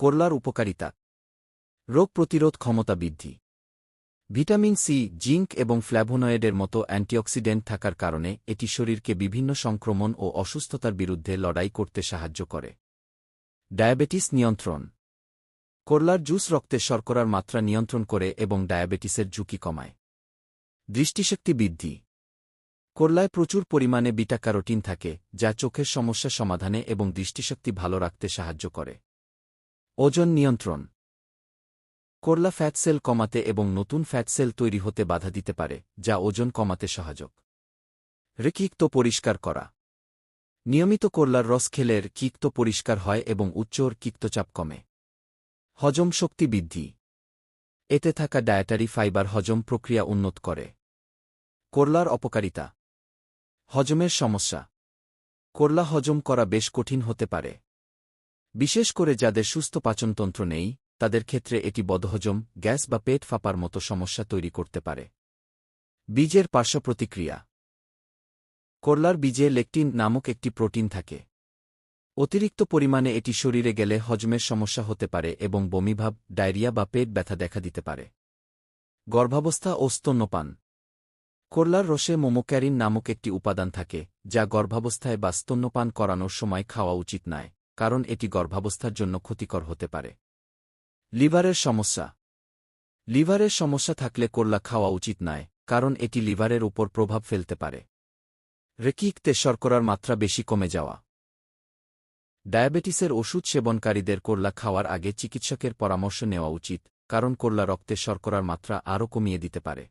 করলার উপকারিতা: রোগ প্রতিরোধ ক্ষমতা বৃদ্ধি। ভিটামিন সি, জিঙ্ক এবং ফ্ল্যাভোনয়েডের মতো অ্যান্টিঅক্সিডেন্ট থাকার কারণে এটি শরীরকে বিভিন্ন সংক্রমণ ও অসুস্থতার বিরুদ্ধে লড়াই করতে সাহায্য করে। ডায়াবেটিস নিয়ন্ত্রণ: করলার জুস রক্তে শর্করার মাত্রা নিয়ন্ত্রণ করে এবং ডায়াবেটিসের ঝুঁকি কমায়। দৃষ্টিশক্তি বৃদ্ধি: করলায় প্রচুর পরিমাণে বিটা ক্যারোটিন থাকে, যা চোখের সমস্যা সমাধানে এবং দৃষ্টিশক্তি ভালো রাখতে সাহায্য করে। ওজন নিয়ন্ত্রণ: করলা ফ্যাট সেল কমাতে এবং নতুন ফ্যাট সেল তৈরি হতে বাধা দিতে পারে, যা ওজন কমাতে সহায়ক। কিক্ত পরিষ্কার করা: নিয়মিত করলার রস খেলে কিক্ত পরিষ্কার হয় এবং উচ্চ কিক্তচাপ কমে। হজম শক্তি বৃদ্ধি: এতে থাকা ডায়েটারি ফাইবার হজম প্রক্রিয়া উন্নত করে। করলার অপকারিতা: হজমের সমস্যা: করলা হজম করা বেশ কঠিন হতে পারে। বিশেষ করে যাদের সুস্থ পাচনতন্ত্র নেই, তাদের ক্ষেত্রে এটি বদহজম, গ্যাস বা পেট ফাঁপার মতো সমস্যা তৈরি করতে পারে। বীজের পার্শ্বপ্রতিক্রিয়া: করলার বীজে লেকটিন নামক একটি প্রোটিন থাকে। অতিরিক্ত পরিমাণে এটি শরীরে গেলে হজমের সমস্যা হতে পারে এবং বমিভাব, ডায়রিয়া বা পেট ব্যথা দেখা দিতে পারে। গর্ভাবস্থা ও স্তন্যপান: করলার রসে মোমোক্যারিন নামক একটি উপাদান থাকে, যা গর্ভাবস্থায় বা স্তন্যপান করানোর সময় খাওয়া উচিত নয়, কারণ এটি গর্ভাবস্থার জন্য ক্ষতিকর হতে পারে। লিভারের সমস্যা: লিভারের সমস্যা থাকলে করলা খাওয়া উচিত নয়, কারণ এটি লিভারের উপর প্রভাব ফেলতে পারে। কিক্তে শর্করার মাত্রা বেশি কমে যাওয়া: ডায়াবেটিসের ওষুধ সেবনকারীদের করলা খাওয়ার আগে চিকিৎসকের পরামর্শ নেওয়া উচিত, কারণ করলা রক্তে শর্করার মাত্রা আরও কমিয়ে দিতে পারে।